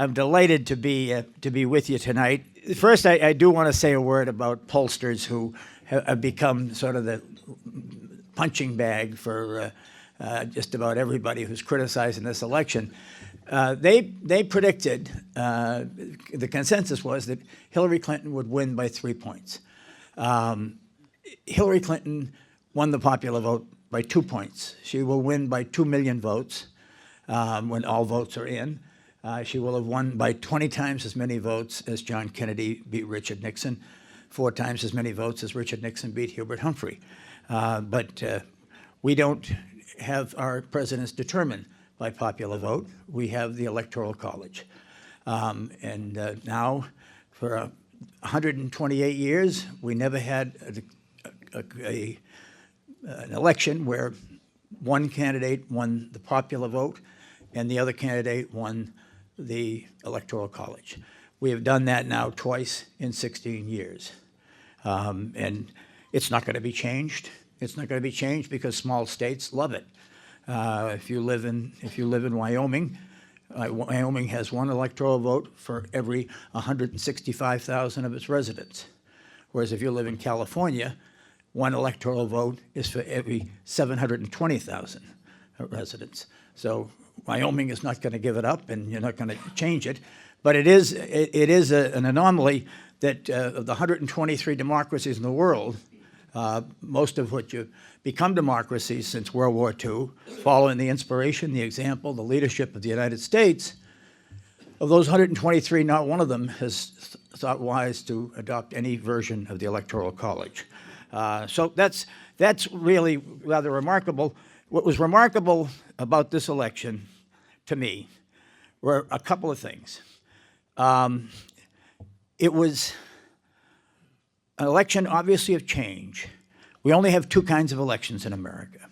I'm delighted to be with you tonight. First, I do want to say a word about pollsters who have become sort of the punching bag for just about everybody who's criticizing this election. They predicted, the consensus was that Hillary Clinton would win by 3 points. Hillary Clinton won the popular vote by 2 points. She will win by 2 million votes when all votes are in. She will have won by 20 times as many votes as John Kennedy beat Richard Nixon, 4 times as many votes as Richard Nixon beat Hubert Humphrey. But we don't have our presidents determined by popular vote. We have the Electoral College. Now, for 128 years, we never had an election where one candidate won the popular vote and the other candidate won the Electoral College. We have done that now twice in 16 years. And it's not going to be changed. It's not going to be changed because small states love it. If you live in Wyoming, Wyoming has one electoral vote for every 165,000 of its residents. Whereas if you live in California, one electoral vote is for every 720,000 residents. So Wyoming is not going to give it up, and you're not going to change it. But it is an anomaly that of the 123 democracies in the world, most of which have become democracies since World War II, following the inspiration, the example, the leadership of the United States, of those 123, not one of them has thought wise to adopt any version of the Electoral College. So that's really rather remarkable. What was remarkable about this election, to me, were a couple of things. It was an election, obviously, of change. We only have 2 kinds of elections in America: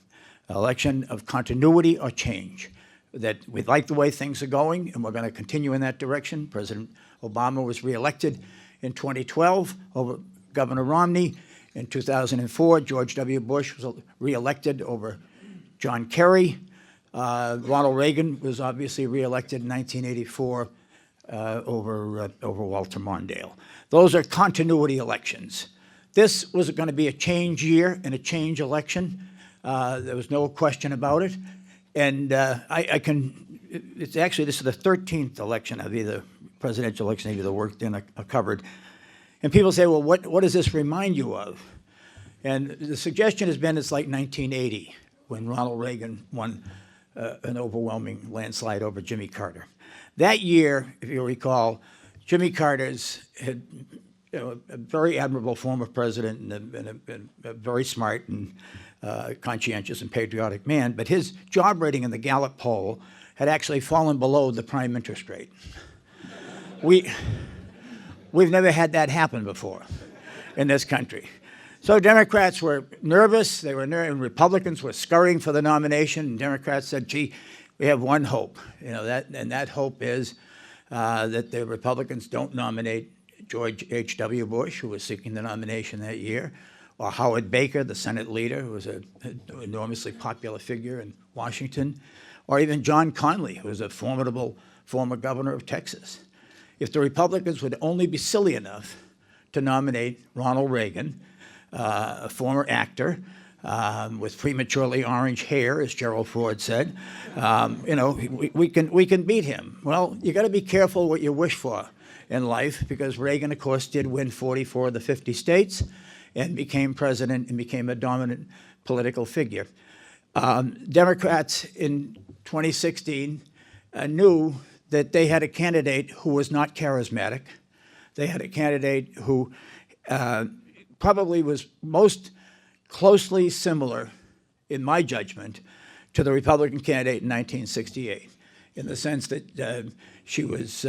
an election of continuity or change. That we like the way things are going, and we're going to continue in that direction. President Obama was reelected in 2012 over Governor Romney. In 2004, George W. Bush was reelected over John Kerry. Ronald Reagan was obviously reelected in 1984 over Walter Mondale. Those are continuity elections. This was going to be a change year and a change election. There was no question about it. And it's actually, this is the 13th election of either presidential election I've either worked in or covered. And people say, well, what does this remind you of? And the suggestion has been it's like 1980, when Ronald Reagan won an overwhelming landslide over Jimmy Carter. That year, if you recall, Jimmy Carter's had a very admirable former president and a very smart and conscientious and patriotic man, but his job rating in the Gallup poll had actually fallen below the prime interest rate. We've never had that happen before in this country. So Democrats were nervous, and Republicans were scurrying for the nomination, and Democrats said, gee, we have one hope, and that hope is that the Republicans don't nominate George H.W. Bush, who was seeking the nomination that year, or Howard Baker, the Senate leader, who was an enormously popular figure in Washington, or even John Connally, who was a formidable former governor of Texas. If the Republicans would only be silly enough to nominate Ronald Reagan, a former actor with prematurely orange hair, as Gerald Ford said, we can beat him. Well, you got to be careful what you wish for in life, because Reagan, of course, did win 44 of the 50 states and became president and became a dominant political figure. Democrats in 2016 knew that they had a candidate who was not charismatic. They had a candidate who probably was most closely similar, in my judgment, to the Republican candidate in 1968, in the sense that she was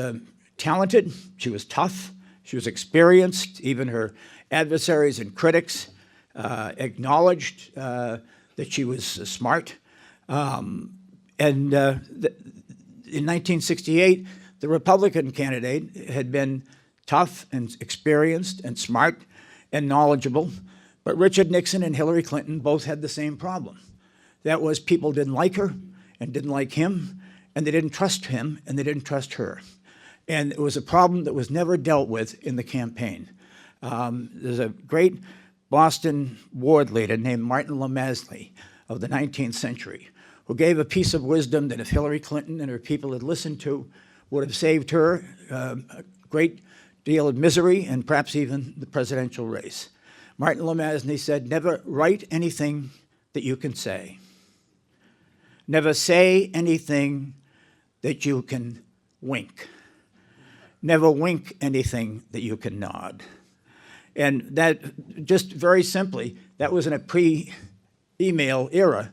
talented, she was tough, she was experienced. Even her adversaries and critics acknowledged that she was smart. In 1968, the Republican candidate had been tough and experienced and smart and knowledgeable, but Richard Nixon and Hillary Clinton both had the same problem. That was, people didn't like her and didn't like him, and they didn't trust him and they didn't trust her. And it was a problem that was never dealt with in the campaign. There's a great Boston ward leader named Martin LeMasley of the 19th century who gave a piece of wisdom that if Hillary Clinton and her people had listened to, would have saved her a great deal of misery and perhaps even the presidential race. Martin LeMasley said, never write anything that you can say. Never say anything that you can wink. Never wink anything that you can nod. And that, just very simply, that was in a pre-email era,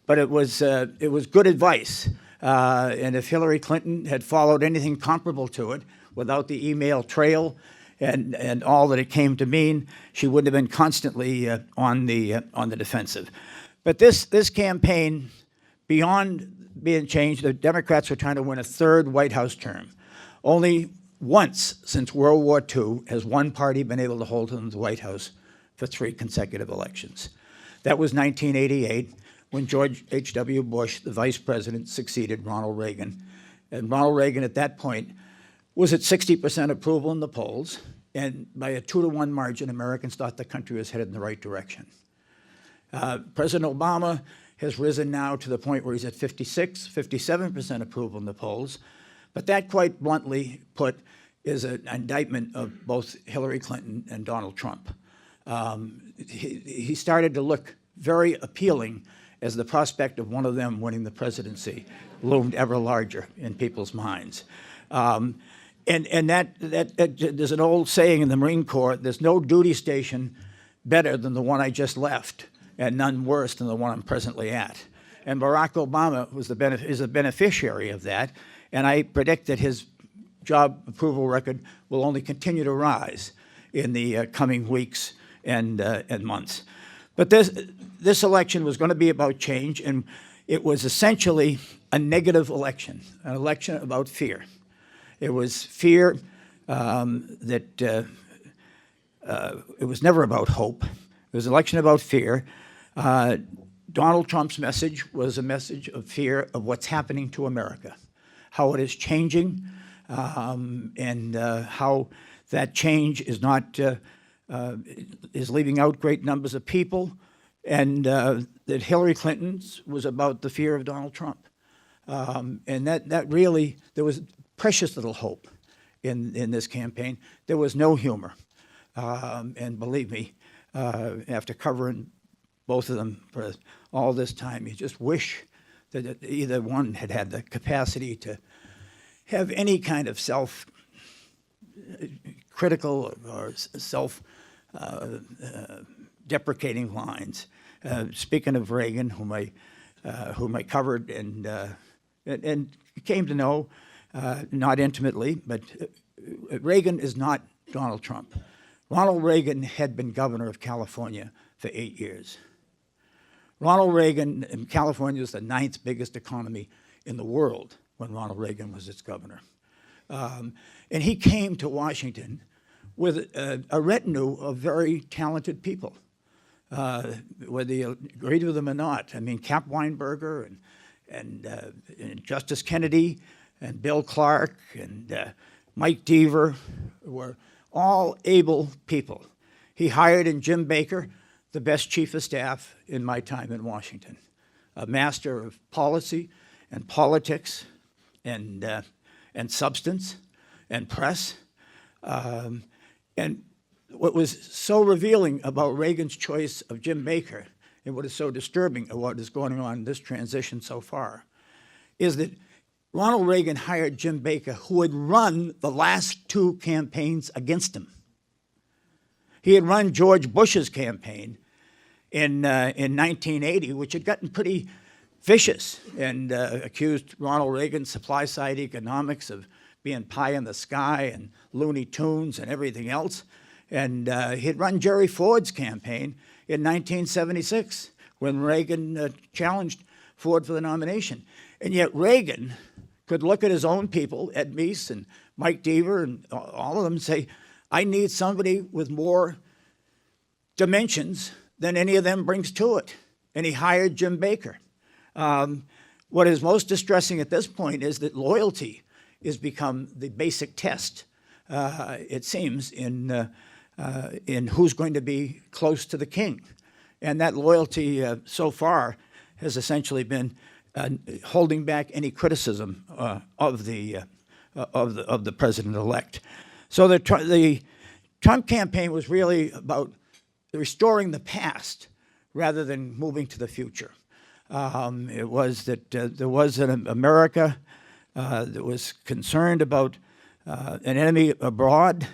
but it was good advice. And if Hillary Clinton had followed anything comparable to it, without the email trail and all that it came to mean, she would have been constantly on the defensive. But this campaign, beyond being changed, the Democrats were trying to win a third White House term. Only once since World War II has one party been able to hold them to the White House for 3 consecutive elections. That was 1988, when George H.W. Bush, the vice president, succeeded Ronald Reagan. And Ronald Reagan at that point was at 60% approval in the polls, and by a 2-to-1 margin, Americans thought the country was headed in the right direction. President Obama has risen now to the point where he's at 56, 57% approval in the polls. But that, quite bluntly put, is an indictment of both Hillary Clinton and Donald Trump. He started to look very appealing as the prospect of one of them winning the presidency loomed ever larger in people's minds. And there's an old saying in the Marine Corps, there's no duty station better than the one I just left, and none worse than the one I'm presently at. And Barack Obama is a beneficiary of that. And I predict that his job approval record will only continue to rise in the coming weeks and months. But this election was going to be about change, and it was essentially a negative election, an election about fear. It was fear that it was never about hope. It was an election about fear. Donald Trump's message was a message of fear of what's happening to America, how it is changing, and how that change is not is leaving out great numbers of people, and that Hillary Clinton's was about the fear of Donald Trump, and that really there was precious little hope in this campaign. There was no humor, and believe me, after covering both of them for all this time, you just wish that either one had had the capacity to have any kind of self-critical or self-deprecating lines. Speaking of Reagan, whom I covered and came to know, not intimately, but Reagan is not Donald Trump. Ronald Reagan had been governor of California for 8 years. Ronald Reagan, in California was the 9th biggest economy in the world when Ronald Reagan was its governor. And he came to Washington with a retinue of very talented people, whether you agreed with them or not. I mean, Cap Weinberger and Justice Kennedy and Bill Clark and Mike Deaver were all able people. He hired in Jim Baker, the best chief of staff in my time in Washington, a master of policy and politics and substance and press. And what was so revealing about Reagan's choice of Jim Baker, and what is so disturbing of what is going on in this transition so far, is that Ronald Reagan hired Jim Baker, who had run the last 2 campaigns against him. He had run George Bush's campaign in 1980, which had gotten pretty vicious and accused Ronald Reagan's supply-side economics of being pie in the sky and Looney Tunes and everything else. And he had run Jerry Ford's campaign in 1976 when Reagan challenged Ford for the nomination. And yet Reagan could look at his own people, Ed Meese and Mike Deaver and all of them, and say, I need somebody with more dimensions than any of them brings to it. And he hired Jim Baker. What is most distressing at this point is that loyalty is become the basic test, it seems, in who's going to be close to the king. And that loyalty so far has essentially been holding back any criticism of the president-elect. So the Trump campaign was really about restoring the past rather than moving to the future. It was that there was an America that was concerned about an enemy abroad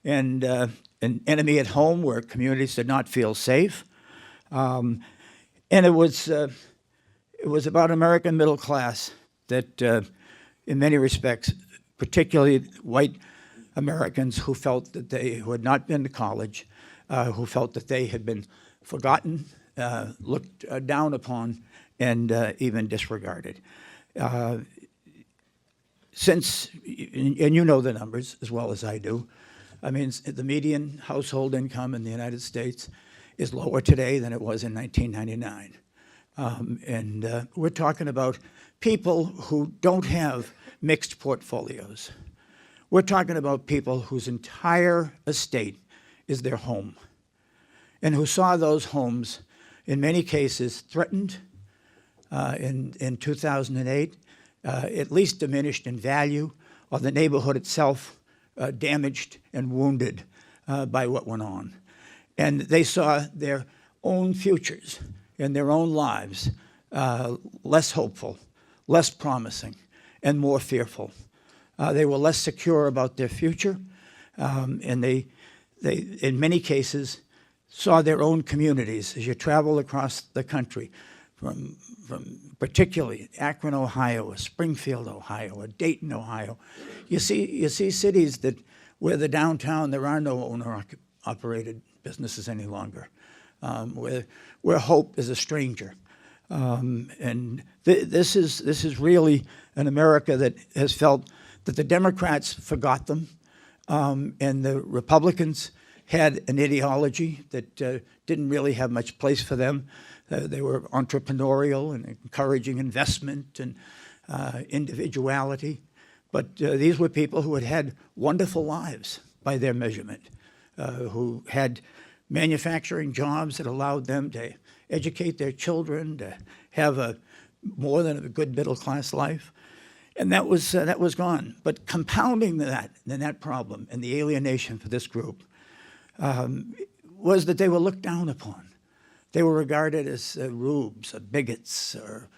and an enemy at home where communities did not feel safe. And it was about American middle class that, in many respects, particularly white Americans who felt that who had not been to college, who felt that they had been forgotten, looked down upon, and even disregarded. Since, and you know the numbers as well as I do, I mean, the median household income in the United States is lower today than it was in 1999. And we're talking about people who don't have mixed portfolios. We're talking about people whose entire estate is their home, and who saw those homes, in many cases, threatened in 2008, at least diminished in value, or the neighborhood itself damaged and wounded by what went on. And they saw their own futures and their own lives less hopeful, less promising, and more fearful. They were less secure about their future, and they, in many cases, saw their own communities as you travel across the country, from particularly Akron, Ohio, or Springfield, Ohio, or Dayton, Ohio. You see cities where the downtown, there are no owner-operated businesses any longer, where hope is a stranger. And this is really an America that has felt that the Democrats forgot them, and the Republicans had an ideology that didn't really have much place for them. They were entrepreneurial and encouraging investment and individuality. But these were people who had had wonderful lives by their measurement, who had manufacturing jobs that allowed them to educate their children, to have more than a good middle-class life. And that was gone. But compounding that problem and the alienation for this group was that they were looked down upon. They were regarded as rubes, or bigots, or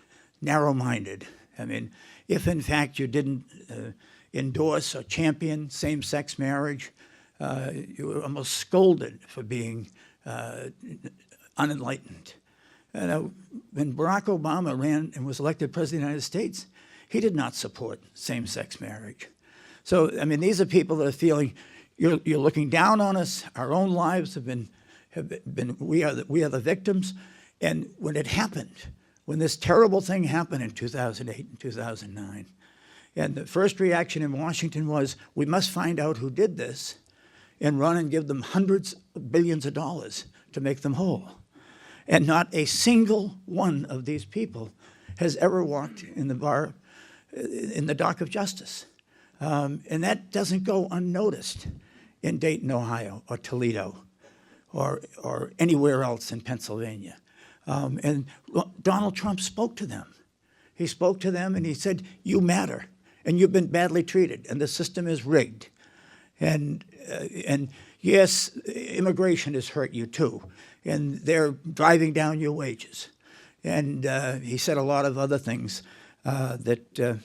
narrow-minded. I mean, if in fact you didn't endorse or champion same-sex marriage, you were almost scolded for being unenlightened. When Barack Obama ran and was elected President of the United States, he did not support same-sex marriage. So, I mean, these are people that are feeling, you're looking down on us, our own lives have been we are the victims. And when it happened, when this terrible thing happened in 2008 and 2009, and the first reaction in Washington was, we must find out who did this and run and give them hundreds of billions of dollars to make them whole. And not a single one of these people has ever walked in the dock of justice. And that doesn't go unnoticed in Dayton, Ohio, or Toledo, or anywhere else in Pennsylvania. And Donald Trump spoke to them. He spoke to them and he said, you matter, and you've been badly treated, and the system is rigged. And yes, immigration has hurt you too, and they're driving down your wages. And he said a lot of other things that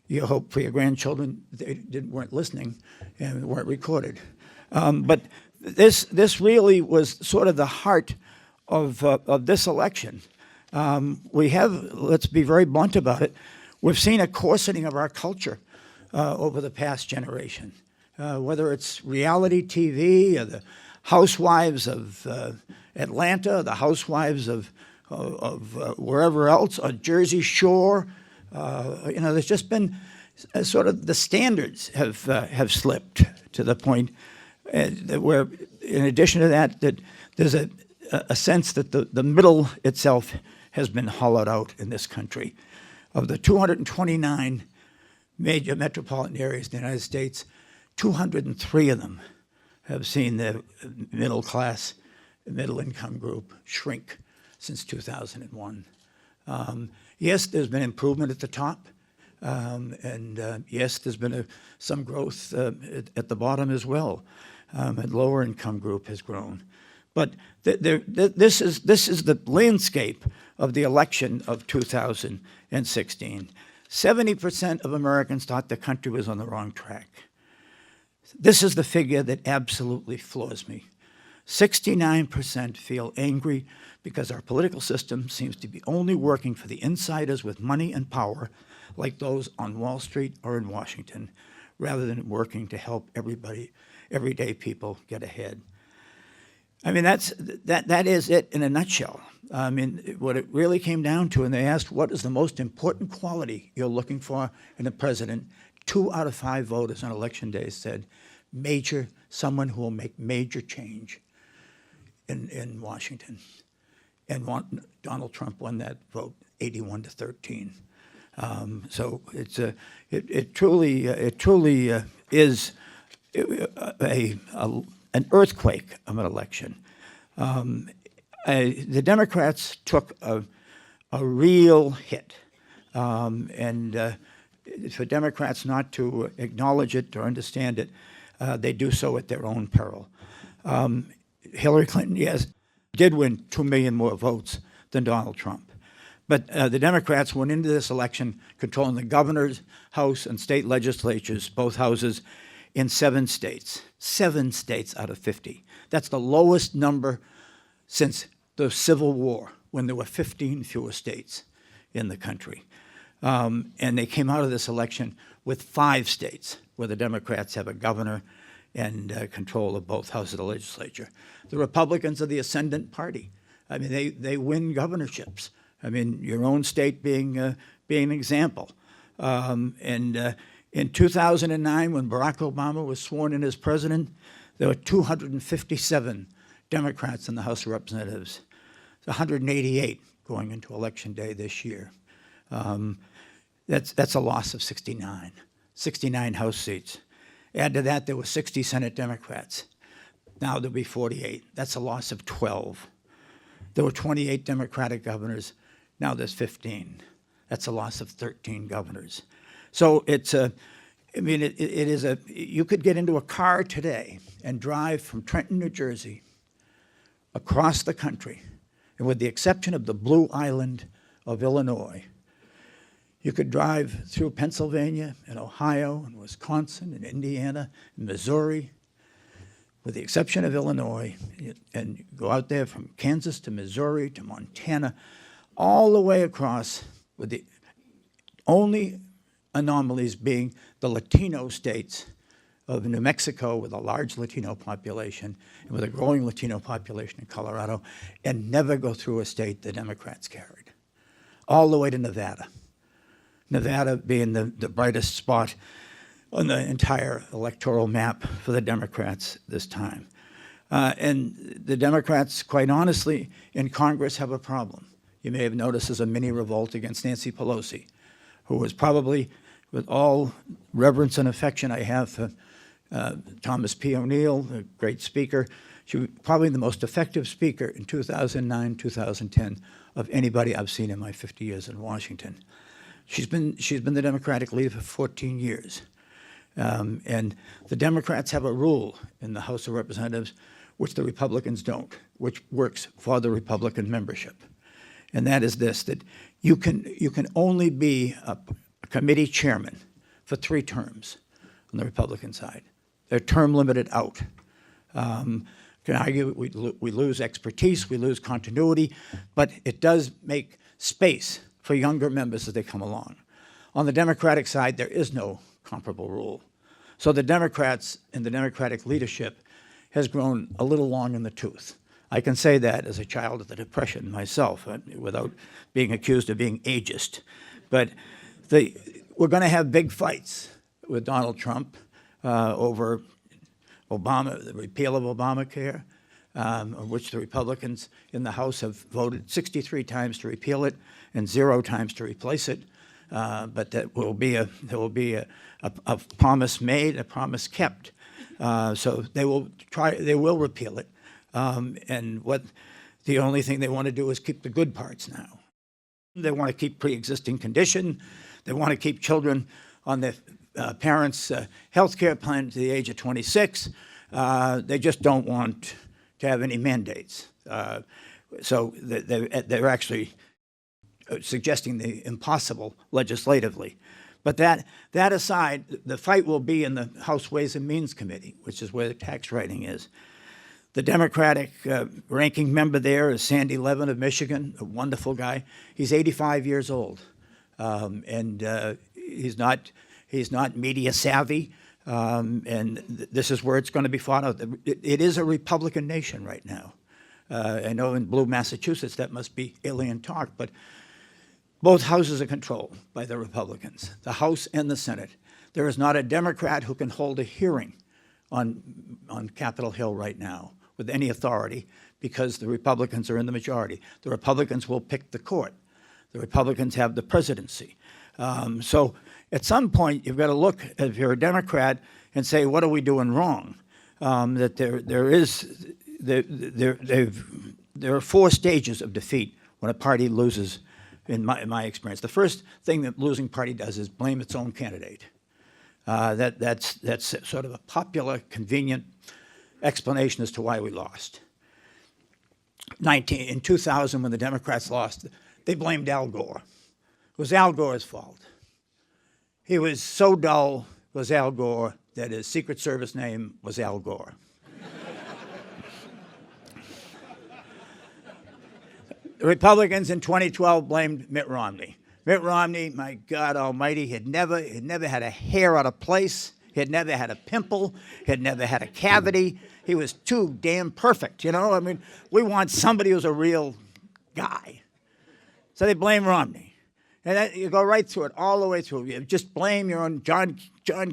you hope for your grandchildren they weren't listening and weren't recorded. But this really was sort of the heart of this election. We have, let's be very blunt about it, we've seen a coarsening of our culture over the past generation. Whether it's reality TV or the housewives of Atlanta, the housewives of wherever else, or Jersey Shore, there's just been sort of the standards have slipped to the point where, in addition to that there's a sense that the middle itself has been hollowed out in this country. Of the 229 major metropolitan areas in the United States, 203 of them have seen the middle class, middle income group shrink since 2001. Yes, there's been improvement at the top, and yes, there's been some growth at the bottom as well, and lower income group has grown. But this is the landscape of the election of 2016. 70% of Americans thought the country was on the wrong track. This is the figure that absolutely floors me. 69% feel angry because our political system seems to be only working for the insiders with money and power, like those on Wall Street or in Washington, rather than working to help everybody, everyday people get ahead. I mean, that is it in a nutshell. I mean, what it really came down to, and they asked, what is the most important quality you're looking for in a president? 2 out of 5 voters on election day said, someone who will make major change in Washington. And Donald Trump won that vote 81-13. So it truly is an earthquake of an election. The Democrats took a real hit, and for Democrats not to acknowledge it or understand it, they do so at their own peril. Hillary Clinton, yes, did win 2 million more votes than Donald Trump. But the Democrats went into this election controlling the governor's house and state legislatures, both houses, in 7 states. 7 states out of 50. That's the lowest number since the Civil War, when there were 15 fewer states in the country. And they came out of this election with 5 states where the Democrats have a governor and control of both houses of the legislature. The Republicans are the ascendant party. I mean, they win governorships. I mean, your own state being an example. In 2009, when Barack Obama was sworn in as president, there were 257 Democrats in the House of Representatives. 188 going into Election Day this year. That's a loss of 69 House seats. Add to that, there were 60 Senate Democrats. Now there'll be 48. That's a loss of 12. There were 28 Democratic governors. Now there's 15. That's a loss of 13 governors. So it's you could get into a car today and drive from Trenton, New Jersey, across the country, and with the exception of the Blue Island of Illinois, you could drive through Pennsylvania and Ohio and Wisconsin and Indiana and Missouri, with the exception of Illinois, and go out there from Kansas to Missouri to Montana, all the way across, with the only anomalies being the Latino states of New Mexico, with a large Latino population and with a growing Latino population in Colorado, and never go through a state the Democrats carried, all the way to Nevada. Nevada being the brightest spot on the entire electoral map for the Democrats this time. And the Democrats, quite honestly, in Congress have a problem. You may have noticed there's a mini revolt against Nancy Pelosi, who was probably, with all reverence and affection I have for Thomas P. O'Neill, a great speaker, she was probably the most effective speaker in 2009, 2010 of anybody I've seen in my 50 years in Washington. She's been the Democratic leader for 14 years. And the Democrats have a rule in the House of Representatives which the Republicans don't, which works for the Republican membership. And that is this, that you can only be a committee chairman for 3 terms on the Republican side. They're term limited out. Can argue we lose expertise, we lose continuity, but it does make space for younger members as they come along. On the Democratic side, there is no comparable rule. So the Democrats and the Democratic leadership has grown a little long in the tooth. I can say that as a child of the Depression myself, without being accused of being ageist. But we're going to have big fights with Donald Trump over Obama, the repeal of Obamacare, of which the Republicans in the House have voted 63 times to repeal it and 0 times to replace it. but there will be a promise made, a promise kept. So they will repeal it. And the only thing they want to do is keep the good parts now. They want to keep pre-existing condition. They want to keep children on their parents' health care plan to the age of 26. They just don't want to have any mandates. So they're actually suggesting the impossible legislatively. But that aside, the fight will be in the House Ways and Means Committee, which is where the tax writing is. The Democratic ranking member there is Sandy Levin of Michigan, a wonderful guy. He's 85 years old, and he's not media savvy, and this is where it's going to be fought out. It is a Republican nation right now. I know in blue Massachusetts that must be alien talk, but both houses are controlled by the Republicans, the House and the Senate. There is not a Democrat who can hold a hearing on Capitol Hill right now with any authority because the Republicans are in the majority. The Republicans will pick the court. The Republicans have the presidency. So at some point, you've got to look, if you're a Democrat, and say, what are we doing wrong? That there are 4 stages of defeat when a party loses, in my experience. The first thing that losing party does is blame its own candidate. That's sort of a popular, convenient explanation as to why we lost. In 2000, when the Democrats lost, they blamed Al Gore. It was Al Gore's fault. He was so dull, it was Al Gore, that his Secret Service name was Al Gore. The Republicans in 2012 blamed Mitt Romney. Mitt Romney, my God almighty, had never had a hair out of place. He had never had a pimple. He had never had a cavity. He was too damn perfect, you know? I mean, we want somebody who's a real guy. So they blame Romney. And you go right through it, all the way through. You just blame your own John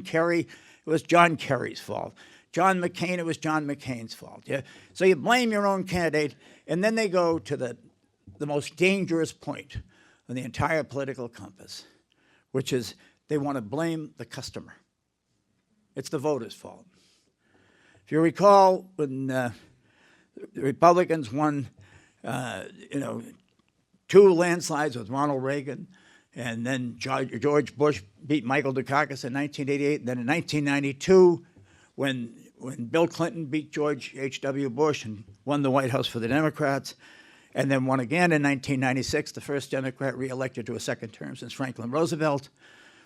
Kerry. It was John Kerry's fault. John McCain, it was John McCain's fault. Yeah? So you blame your own candidate, and then they go to the most dangerous point on the entire political compass, which is they want to blame the customer. It's the voters' fault. If you recall, when the Republicans won, 2 landslides with Ronald Reagan, and then George Bush beat Michael Dukakis in 1988, and then in 1992, when Bill Clinton beat George H.W. Bush and won the White House for the Democrats, and then won again in 1996, the first Democrat reelected to a second term since Franklin Roosevelt,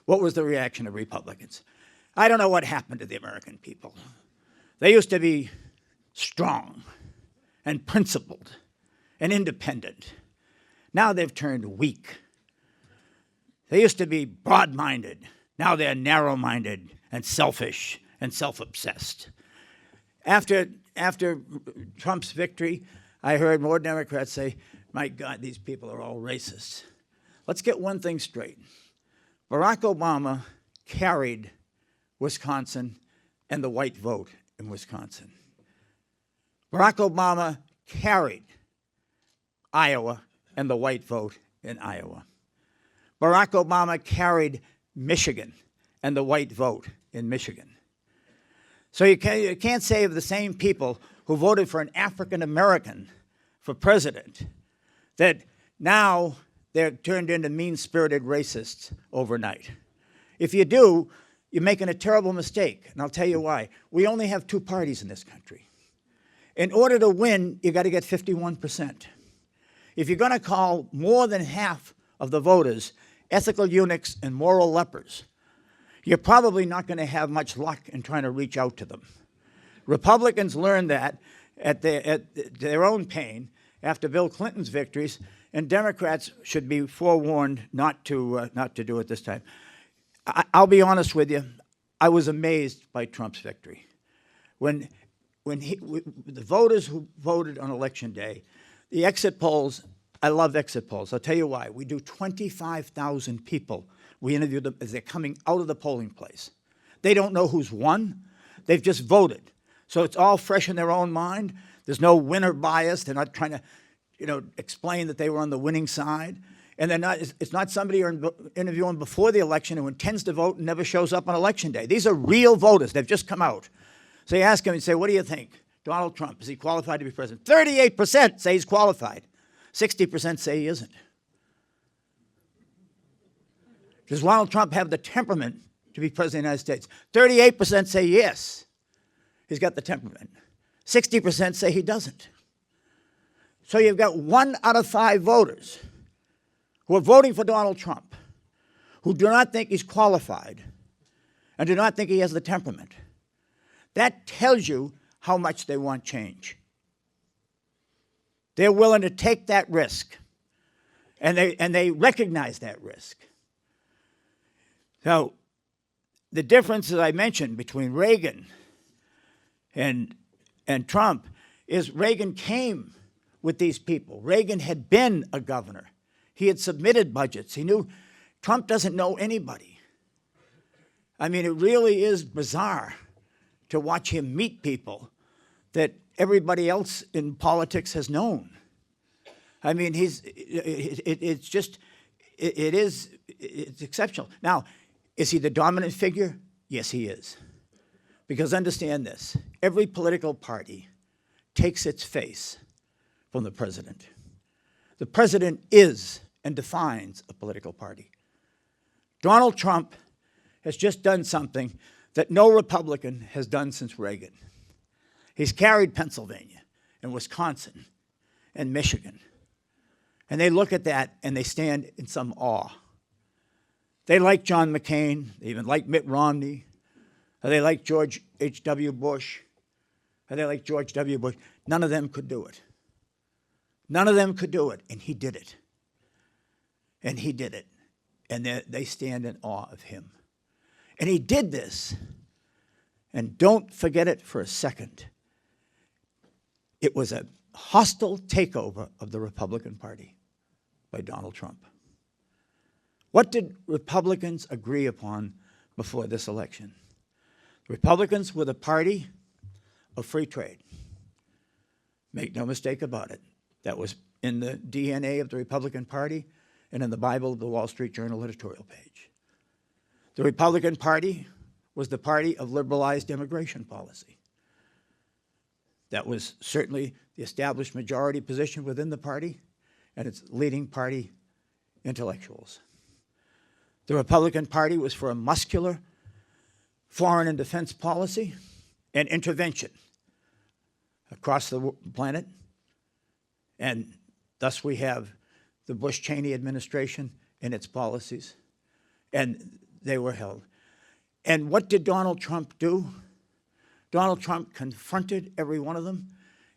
what was the reaction of Republicans? I don't know what happened to the American people. They used to be strong and principled and independent. Now they've turned weak. They used to be broad-minded. Now they're narrow-minded and selfish and self-obsessed. After Trump's victory, I heard more Democrats say, my God, these people are all racist. Let's get one thing straight. Barack Obama carried Wisconsin and the white vote in Wisconsin. Barack Obama carried Iowa and the white vote in Iowa. Barack Obama carried Michigan and the white vote in Michigan. So you can't say of the same people who voted for an African American for president that now they're turned into mean-spirited racists overnight. If you do, you're making a terrible mistake, and I'll tell you why. We only have 2 parties in this country. In order to win, you got to get 51%. If you're going to call more than half of the voters ethical eunuchs and moral lepers, you're probably not going to have much luck in trying to reach out to them. Republicans learned that at their own pain after Bill Clinton's victories, and Democrats should be forewarned not to do it this time. I'll be honest with you, I was amazed by Trump's victory. When the voters who voted on Election Day, the exit polls, I love exit polls. I'll tell you why. We do 25,000 people. We interview them as they're coming out of the polling place. They don't know who's won. They've just voted. So it's all fresh in their own mind. There's no winner bias. They're not trying to, explain that they were on the winning side. And they're not, it's not somebody you're interviewing before the election who intends to vote and never shows up on election day. These are real voters. They've just come out. So you ask them and say, what do you think? Donald Trump, is he qualified to be president? 38% say he's qualified. 60% say he isn't. Does Donald Trump have the temperament to be president of the United States? 38% say yes, he's got the temperament. 60% say he doesn't. So you've got 1 out of 5 voters who are voting for Donald Trump who do not think he's qualified and do not think he has the temperament. That tells you how much they want change. They're willing to take that risk, and they recognize that risk. So the difference, as I mentioned, between Reagan and Trump is Reagan came with these people. Reagan had been a governor. He had submitted budgets. He knew. Trump doesn't know anybody. I mean, it really is bizarre to watch him meet people that everybody else in politics has known. I mean, it's exceptional. Now, is he the dominant figure? Yes, he is. Because understand this, every political party takes its face from the president. The president is and defines a political party. Donald Trump has just done something that no Republican has done since Reagan. He's carried Pennsylvania and Wisconsin and Michigan. And they look at that and they stand in some awe. They like John McCain, they even like Mitt Romney, or they like George H.W. Bush, or they like George W. Bush. None of them could do it. None of them could do it, and he did it. And he did it. And they stand in awe of him. And he did this, and don't forget it for a second. It was a hostile takeover of the Republican Party by Donald Trump. What did Republicans agree upon before this election? The Republicans were the party of free trade. Make no mistake about it. That was in the DNA of the Republican Party and in the Bible of the Wall Street Journal editorial page. The Republican Party was the party of liberalized immigration policy. That was certainly the established majority position within the party and its leading party intellectuals. The Republican Party was for a muscular foreign and defense policy and intervention across the planet. And thus we have the Bush-Cheney administration and its policies. And they were held. And what did Donald Trump do? Donald Trump confronted every one of them.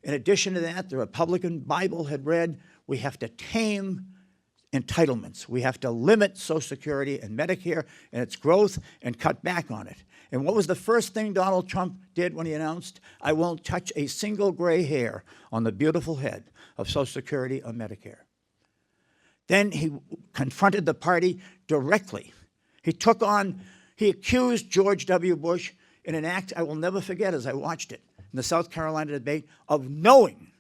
In addition to that, the Republican Bible had read, we have to tame entitlements. We have to limit Social Security and Medicare and its growth and cut back on it. And what was the first thing Donald Trump did when he announced, I won't touch a single gray hair on the beautiful head of Social Security or Medicare? Then he confronted the party directly. He accused George W. Bush in an act I will never forget as I watched it in the South Carolina debate of knowing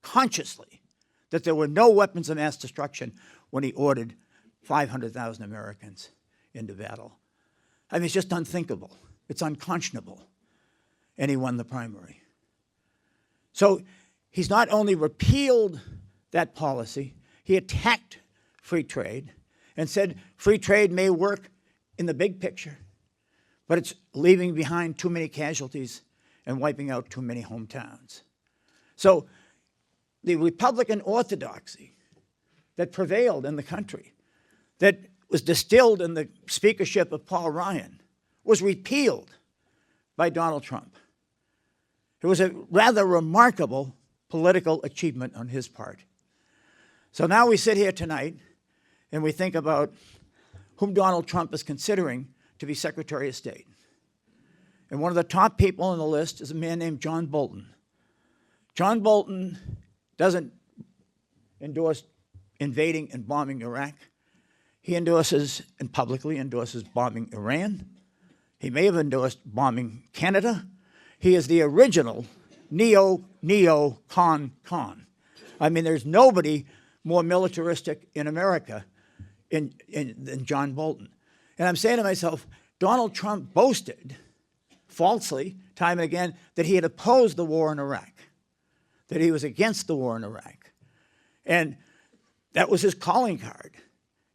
consciously that there were no weapons of mass destruction when he ordered 500,000 Americans into battle. I mean, it's just unthinkable. It's unconscionable. And he won the primary. So he's not only repealed that policy, he attacked free trade and said free trade may work in the big picture, but it's leaving behind too many casualties and wiping out too many hometowns. So the Republican orthodoxy that prevailed in the country, that was distilled in the speakership of Paul Ryan, was repealed by Donald Trump. It was a rather remarkable political achievement on his part. So now we sit here tonight and we think about whom Donald Trump is considering to be Secretary of State. And one of the top people on the list is a man named John Bolton. John Bolton doesn't endorse invading and bombing Iraq. He endorses and publicly endorses bombing Iran. He may have endorsed bombing Canada. He is the original neo-con. I mean, there's nobody more militaristic in America in John Bolton. And I'm saying to myself, Donald Trump boasted, falsely, time and again, that he had opposed the war in Iraq, that he was against the war in Iraq. And that was his calling card.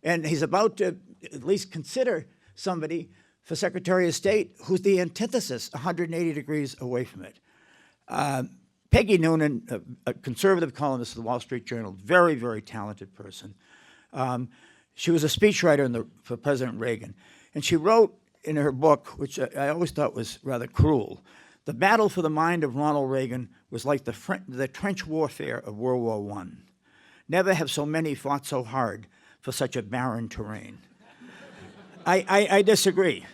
And he's about to at least consider somebody for Secretary of State who's the antithesis, 180 degrees away from it. Peggy Noonan, a conservative columnist of the Wall Street Journal, very, very talented person. She was a speechwriter for President Reagan. And she wrote in her book, which I always thought was rather cruel, the battle for the mind of Ronald Reagan was like the trench warfare of World War I. Never have so many fought so hard for such a barren terrain. I disagree.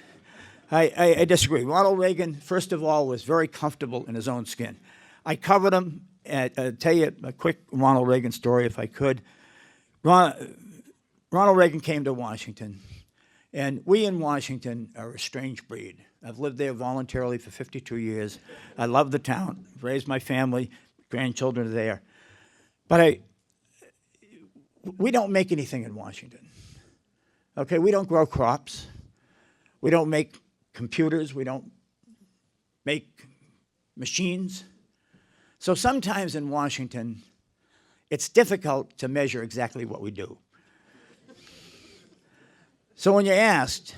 I disagree. Ronald Reagan, first of all, was very comfortable in his own skin. I covered him. I'll tell you a quick Ronald Reagan story, if I could. Ronald Reagan came to Washington, and we in Washington are a strange breed. I've lived there voluntarily for 52 years. I love the town, raised my family, grandchildren are there. But we don't make anything in Washington. Okay, we don't grow crops. We don't make computers. We don't make machines. So sometimes in Washington, it's difficult to measure exactly what we do. So when you're asked,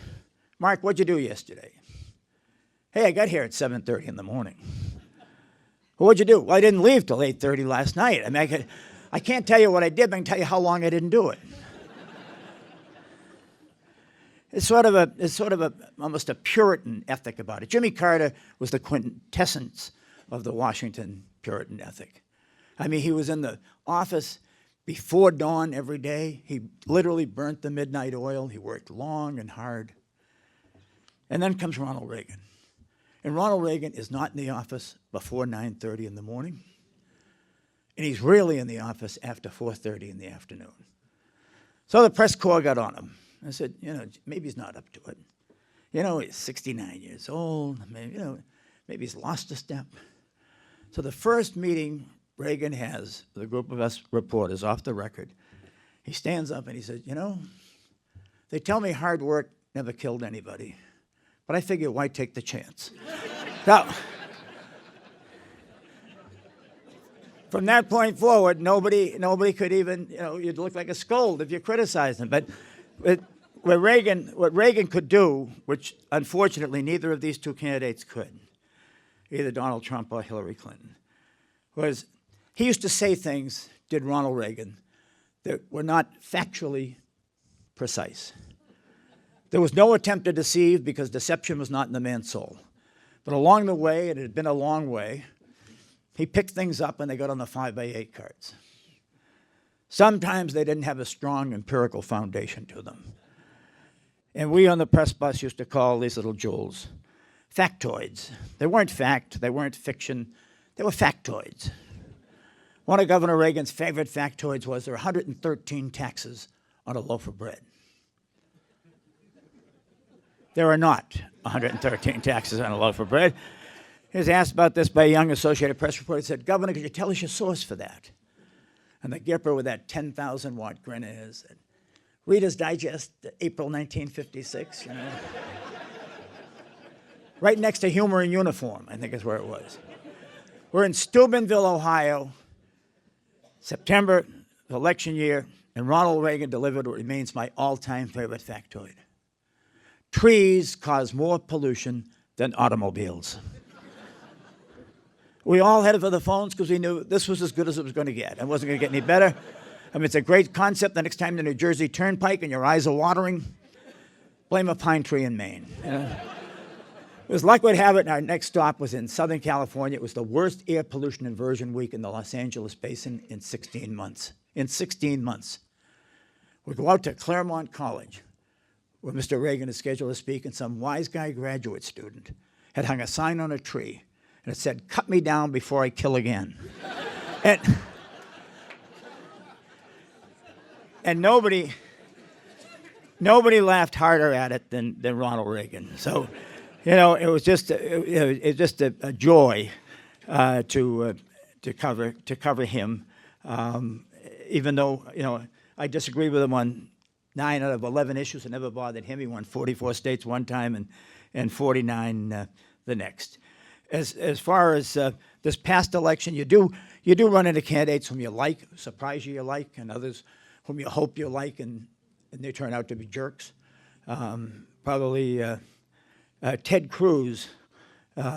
Mark, what'd you do yesterday? Hey, I got here at 7:30 in the morning. Well, what'd you do? Well, I didn't leave till 8:30 last night. I mean, I can't tell you what I did, but I can tell you how long I didn't do it. It's sort of almost a Puritan ethic about it. Jimmy Carter was the quintessence of the Washington Puritan ethic. I mean, he was in the office before dawn every day. He literally burnt the midnight oil. He worked long and hard. And then comes Ronald Reagan. And Ronald Reagan is not in the office before 9:30 in the morning. And he's really in the office after 4:30 in the afternoon. So the press corps got on him. I said, maybe he's not up to it. He's 69 years old. Maybe, maybe he's lost a step. So the first meeting Reagan has with a group of us reporters off the record, he stands up and he says, they tell me hard work never killed anybody, but I figure why take the chance? Now, from that point forward, nobody could even, you'd look like a scold if you criticized him. But what Reagan could do, which unfortunately neither of these two candidates could, either Donald Trump or Hillary Clinton, was he used to say things, did Ronald Reagan, that were not factually precise. There was no attempt to deceive because deception was not in the man's soul. But along the way, and it had been a long way, he picked things up and they got on the 5x8 cards. Sometimes they didn't have a strong empirical foundation to them. And we on the press bus used to call these little jewels factoids. They weren't fact, they weren't fiction, they were factoids. One of Governor Reagan's favorite factoids was there are 113 taxes on a loaf of bread. There are not 113 taxes on a loaf of bread. He was asked about this by a young Associated Press reporter. He said, Governor, could you tell us your source for that? And the Gipper with that 10,000-watt grin of his said, Reader's Digest, April 1956, Right next to Humor in Uniform, I think is where it was. We're in Steubenville, Ohio, September, election year, and Ronald Reagan delivered what remains my all-time favorite factoid. Trees cause more pollution than automobiles. We all headed for the phones because we knew this was as good as it was going to get. It wasn't going to get any better. I mean, it's a great concept. The next time the New Jersey Turnpike and your eyes are watering, blame a pine tree in Maine. As luck would have it, our next stop was in Southern California. It was the worst air pollution inversion week in the Los Angeles basin in 16 months. In 16 months. We go out to Claremont College, where Mr. Reagan is scheduled to speak, and some wise guy graduate student had hung a sign on a tree, and it said, "Cut me down before I kill again." And nobody laughed harder at it than Ronald Reagan. So, it was just a joy to cover him, even though I disagree with him on 9 out of 11 issues. It never bothered him. He won 44 states one time and 49 the next. As far as this past election, you do run into candidates whom you like, surprise you like, and others whom you hope you like, and they turn out to be jerks. Probably Ted Cruz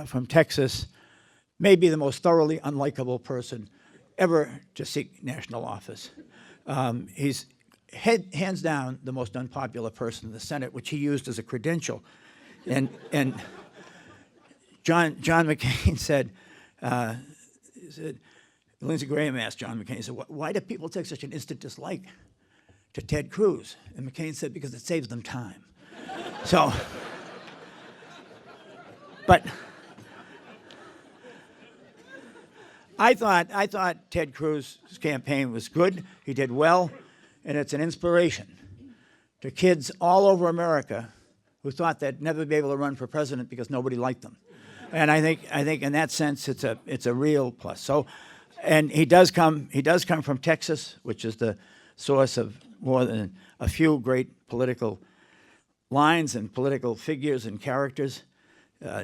from Texas may be the most thoroughly unlikable person ever to seek national office. He's hands down the most unpopular person in the Senate, which he used as a credential. And John McCain said, Lindsey Graham asked John McCain, he said, why do people take such an instant dislike to Ted Cruz? And McCain said, because it saves them time. So, but I thought Ted Cruz's campaign was good. He did well, and it's an inspiration to kids all over America who thought they'd never be able to run for president because nobody liked them. And I think in that sense it's a real plus. So, and he does come from Texas, which is the source of more than a few great political lines and political figures and characters.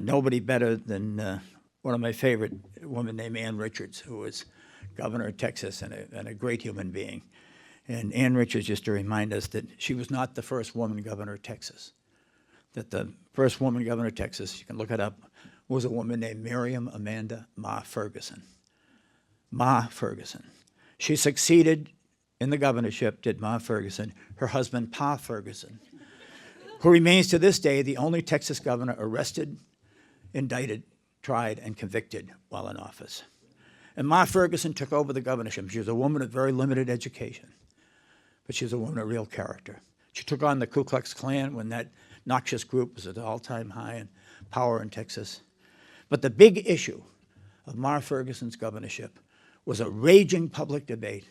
Nobody better than one of my favorite women named Ann Richards, who was governor of Texas and a great human being. And Ann Richards used to remind us that she was not the first woman governor of Texas. That the first woman governor of Texas, you can look it up, was a woman named Miriam Amanda Ma Ferguson. Ma Ferguson. She succeeded in the governorship, did Ma Ferguson, her husband Pa Ferguson, who remains to this day the only Texas governor arrested, indicted, tried, and convicted while in office. And Ma Ferguson took over the governorship. She was a woman of very limited education, but she was a woman of real character. She took on the Ku Klux Klan when that noxious group was at an all-time high in power in Texas. But the big issue of Ma Ferguson's governorship was a raging public debate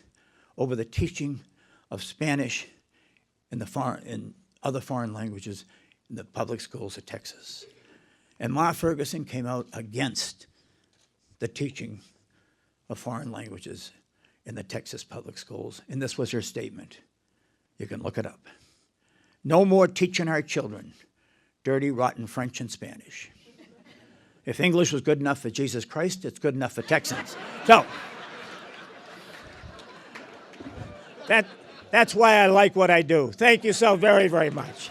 over the teaching of Spanish in other foreign languages in the public schools of Texas. And Ma Ferguson came out against the teaching of foreign languages in the Texas public schools. And this was her statement. You can look it up. No more teaching our children dirty, rotten French and Spanish. If English was good enough for Jesus Christ, it's good enough for Texans. So, that's why I like what I do. Thank you so very, very much.